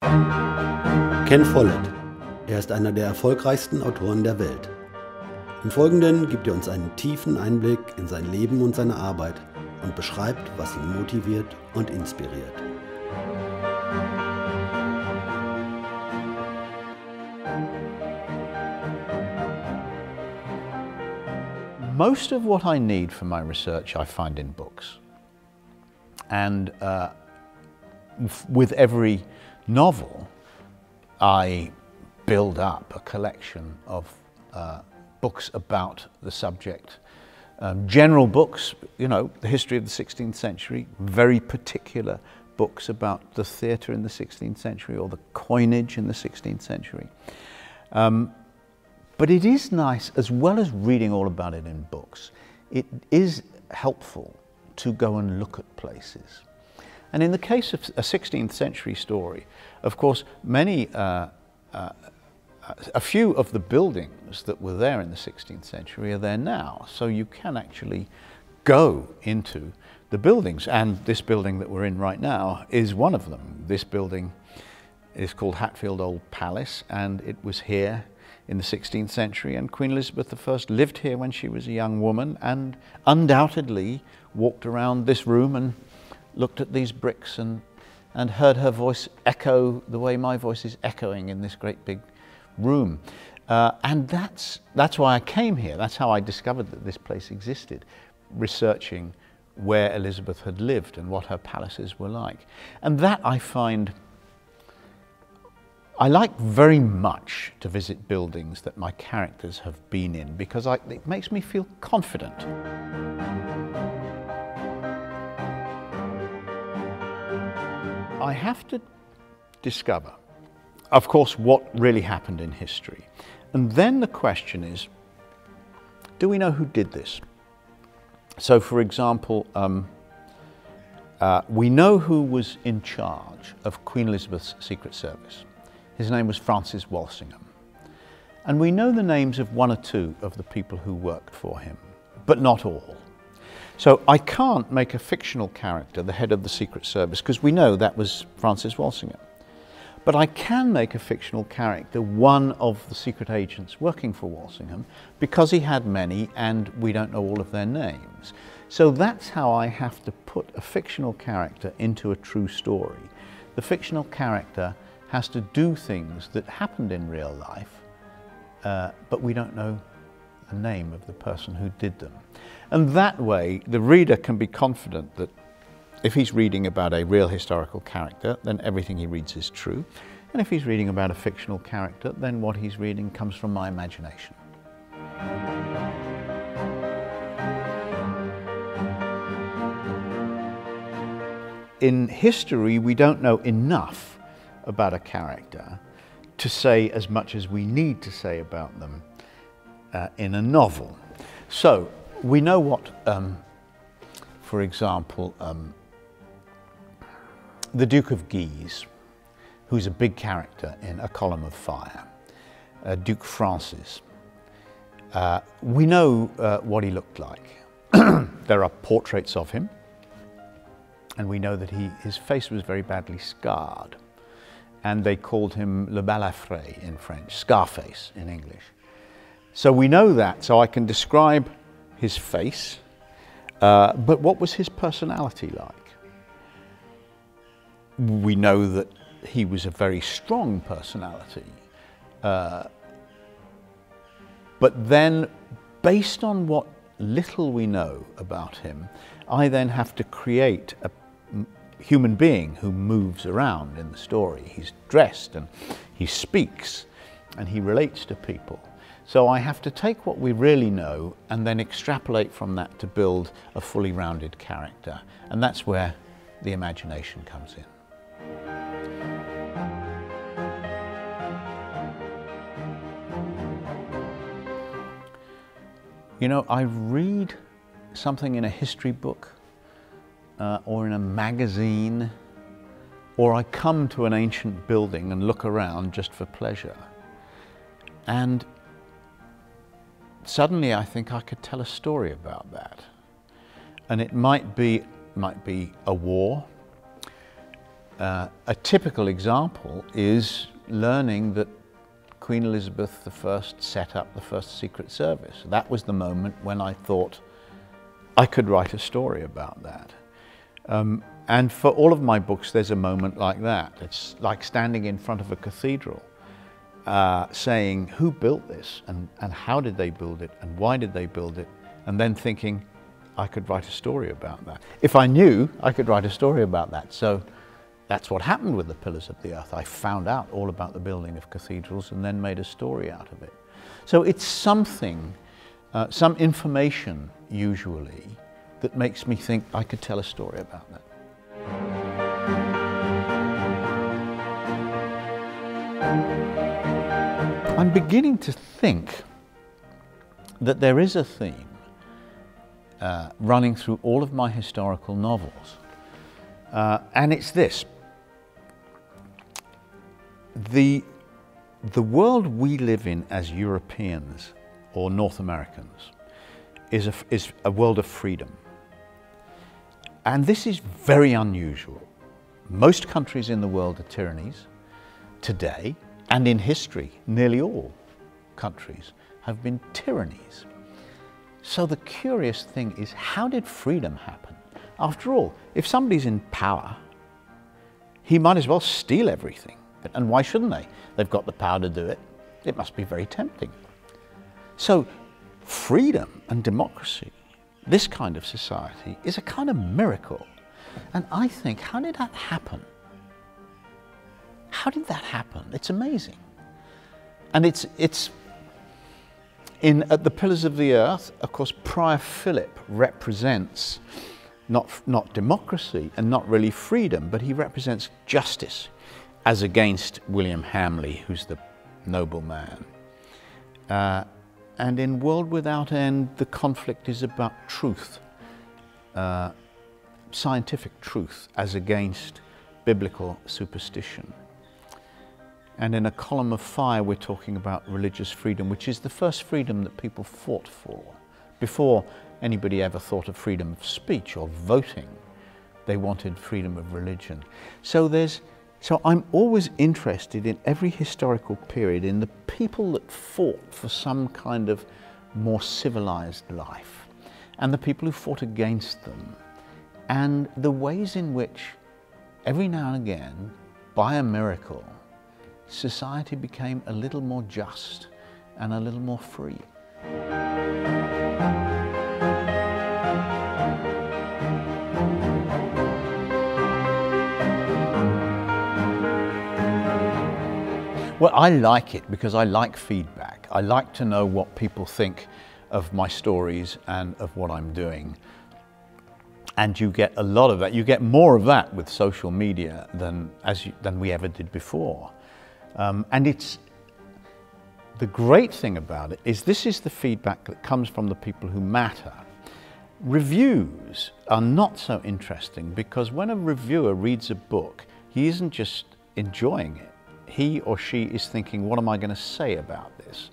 Ken Follett. Er ist einer der erfolgreichsten Autoren der Welt. Im Folgenden gibt er uns einen tiefen Einblick in sein Leben und seine Arbeit und beschreibt, was ihn motiviert und inspiriert. Most of what I need for my research I find in books. And with every novel, I build up a collection of books about the subject. General books, you know, the history of the 16th century, very particular books about the theatre in the 16th century or the coinage in the 16th century. But it is nice, as well as reading all about it in books, it is helpful to go and look at places. And in the case of a 16th century story, of course, a few of the buildings that were there in the 16th century are there now. So you can actually go into the buildings. And this building that we're in right now is one of them. This building is called Hatfield Old Palace, and it was here in the 16th century. And Queen Elizabeth I lived here when she was a young woman and undoubtedly walked around this room and looked at these bricks and heard her voice echo the way my voice is echoing in this great big room. And that's why I came here. That's how I discovered that this place existed, researching where Elizabeth had lived and what her palaces were like. And that I find, I like very much to visit buildings that my characters have been in because it makes me feel confident. I have to discover, of course, what really happened in history. And then the question is, do we know who did this? So, for example, we know who was in charge of Queen Elizabeth's Secret Service. His name was Francis Walsingham. And we know the names of one or two of the people who worked for him, but not all. So I can't make a fictional character the head of the Secret Service because we know that was Francis Walsingham. But I can make a fictional character one of the secret agents working for Walsingham because he had many and we don't know all of their names. So that's how I have to put a fictional character into a true story. The fictional character has to do things that happened in real life, but we don't know the name of the person who did them. And that way, the reader can be confident that if he's reading about a real historical character, then everything he reads is true. And if he's reading about a fictional character, then what he's reading comes from my imagination. In history, we don't know enough about a character to say as much as we need to say about them in a novel. So we know what, for example, the Duke of Guise, who's a big character in A Column of Fire, Duke Francis. We know what he looked like. There are portraits of him, and we know that his face was very badly scarred, and they called him Le Balafré in French, Scarface in English. So we know that, so I can describe his face, but what was his personality like? We know that he was a very strong personality, but then based on what little we know about him, I then have to create a human being who moves around in the story. He's dressed and he speaks and he relates to people. So I have to take what we really know and then extrapolate from that to build a fully rounded character. And that's where the imagination comes in. You know, I read something in a history book or in a magazine, or I come to an ancient building and look around just for pleasure. And suddenly I think I could tell a story about that. And it might be a war, A typical example is learning that Queen Elizabeth I set up the first Secret Service. That was the moment when I thought I could write a story about that. And for all of my books, there's a moment like that. It's like standing in front of a cathedral, saying, who built this, and how did they build it, and why did they build it, and then thinking, I could write a story about that. If I knew, I could write a story about that. So that's what happened with the Pillars of the Earth. I found out all about the building of cathedrals and then made a story out of it. So it's something, some information usually, that makes me think I could tell a story about that. I'm beginning to think that there is a theme running through all of my historical novels. And it's this. The world we live in as Europeans or North Americans is a world of freedom. And this is very unusual. Most countries in the world are tyrannies today, and in history, nearly all countries have been tyrannies. So the curious thing is, how did freedom happen? After all, if somebody's in power, he might as well steal everything. And why shouldn't they? They've got the power to do it. It must be very tempting. So freedom and democracy, this kind of society, is a kind of miracle. And I think, how did that happen? How did that happen? It's amazing. And it's at the Pillars of the Earth, of course, Prior Philip represents not democracy and not really freedom, but he represents justice as against William Hamley, who's the noble man. And in World Without End, the conflict is about truth, scientific truth as against biblical superstition. And in A Column of Fire, we're talking about religious freedom, which is the first freedom that people fought for. Before anybody ever thought of freedom of speech or voting, they wanted freedom of religion. So I'm always interested in every historical period in the people that fought for some kind of more civilized life, and the people who fought against them, and the ways in which every now and again, by a miracle, society became a little more just and a little more free. Well, I like it because I like feedback. I like to know what people think of my stories and of what I'm doing. And you get a lot of that. You get more of that with social media than we ever did before. And the great thing about it is this is the feedback that comes from the people who matter. Reviews are not so interesting because when a reviewer reads a book, he isn't just enjoying it. He or she is thinking, what am I going to say about this?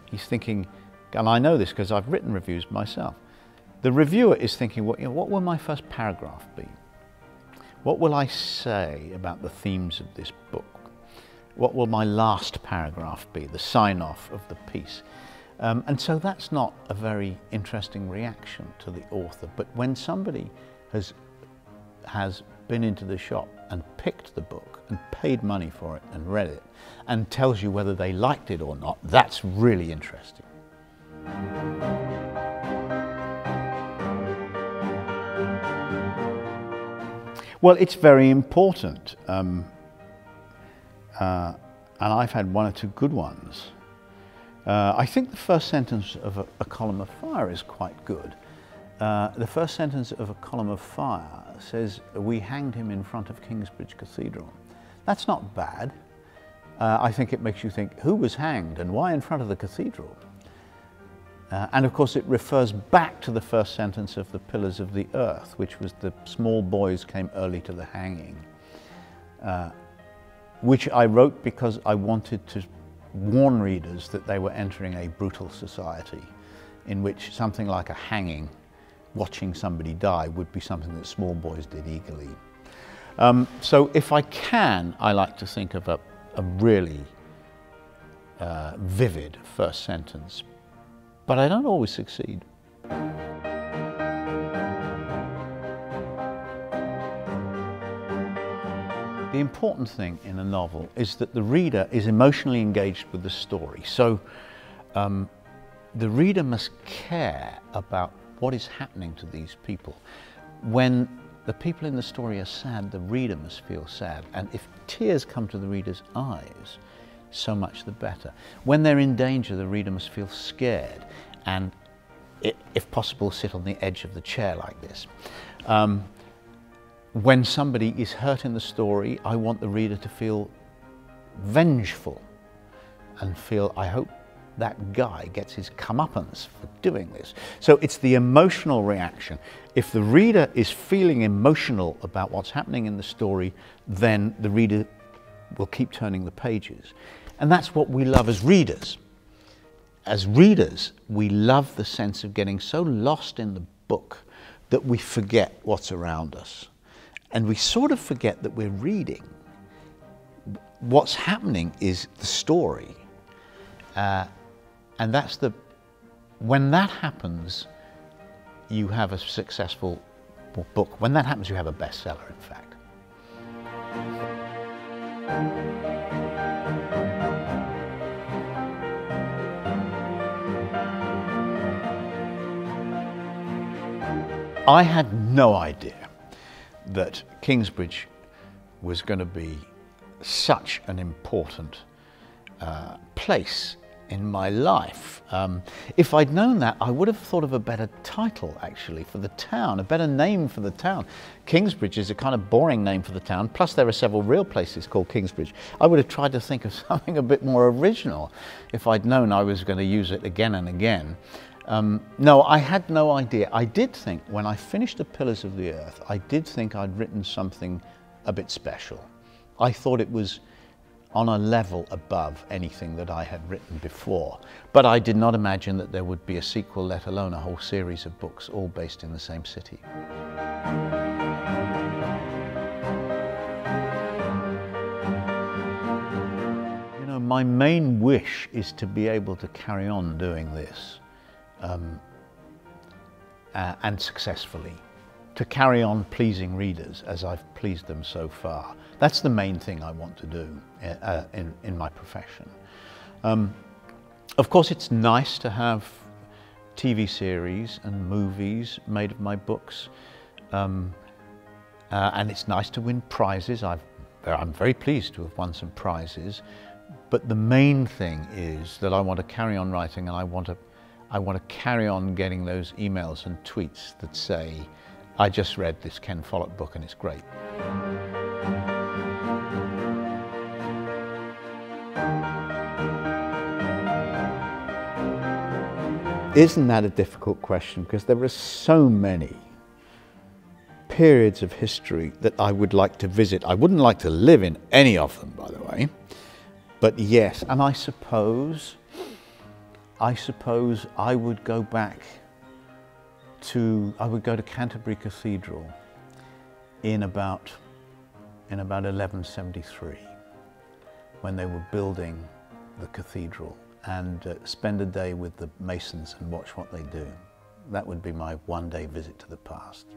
He's thinking, and I know this because I've written reviews myself. The reviewer is thinking, what will my first paragraph be? What will I say about the themes of this book? What will my last paragraph be, the sign-off of the piece? And so that's not a very interesting reaction to the author. But when somebody has been into the shop and picked the book and paid money for it and read it and tells you whether they liked it or not, that's really interesting. Well, it's very important. And I've had one or two good ones. I think the first sentence of A Column of Fire is quite good. The first sentence of A Column of Fire says, "We hanged him in front of Kingsbridge Cathedral." That's not bad. I think it makes you think, who was hanged and why in front of the cathedral? And of course it refers back to the first sentence of The Pillars of the Earth, which was the small boys came early to the hanging, which I wrote because I wanted to warn readers that they were entering a brutal society in which something like a hanging, watching somebody die, would be something that small boys did eagerly. So if I can, I like to think of a really vivid first sentence, but I don't always succeed. The important thing in a novel is that the reader is emotionally engaged with the story. So the reader must care about what is happening to these people. When the people in the story are sad, the reader must feel sad. And if tears come to the reader's eyes, so much the better. When they're in danger, the reader must feel scared and, if possible, sit on the edge of the chair like this. When somebody is hurt in the story, I want the reader to feel vengeful and feel, I hope that guy gets his comeuppance for doing this. So it's the emotional reaction. If the reader is feeling emotional about what's happening in the story, then the reader will keep turning the pages. And that's what we love as readers. As readers, we love the sense of getting so lost in the book that we forget what's around us. And we sort of forget that we're reading. What's happening is the story. And that's when that happens, you have a successful book. When that happens, you have a bestseller, in fact. I had no idea that Kingsbridge was going to be such an important place in my life. If I'd known that, I would have thought of a better title, actually, for the town, a better name for the town. Kingsbridge is a kind of boring name for the town, plus there are several real places called Kingsbridge. I would have tried to think of something a bit more original if I'd known I was going to use it again and again. No, I had no idea. I did think, when I finished The Pillars of the Earth, I did think I'd written something a bit special. I thought it was on a level above anything that I had written before. But I did not imagine that there would be a sequel, let alone a whole series of books, all based in the same city. You know, my main wish is to be able to carry on doing this. And successfully, to carry on pleasing readers as I've pleased them so far. That's the main thing I want to do in my profession. Of course, it's nice to have TV series and movies made of my books, and it's nice to win prizes. I'm very pleased to have won some prizes, but the main thing is that I want to carry on writing, and I want to carry on getting those emails and tweets that say, I just read this Ken Follett book and it's great. Isn't that a difficult question? Because there are so many periods of history that I would like to visit. I wouldn't like to live in any of them, by the way. But yes, and I suppose I would go back to, I would go to Canterbury Cathedral in about 1173, when they were building the cathedral, and spend a day with the masons and watch what they do. That would be my one-day visit to the past.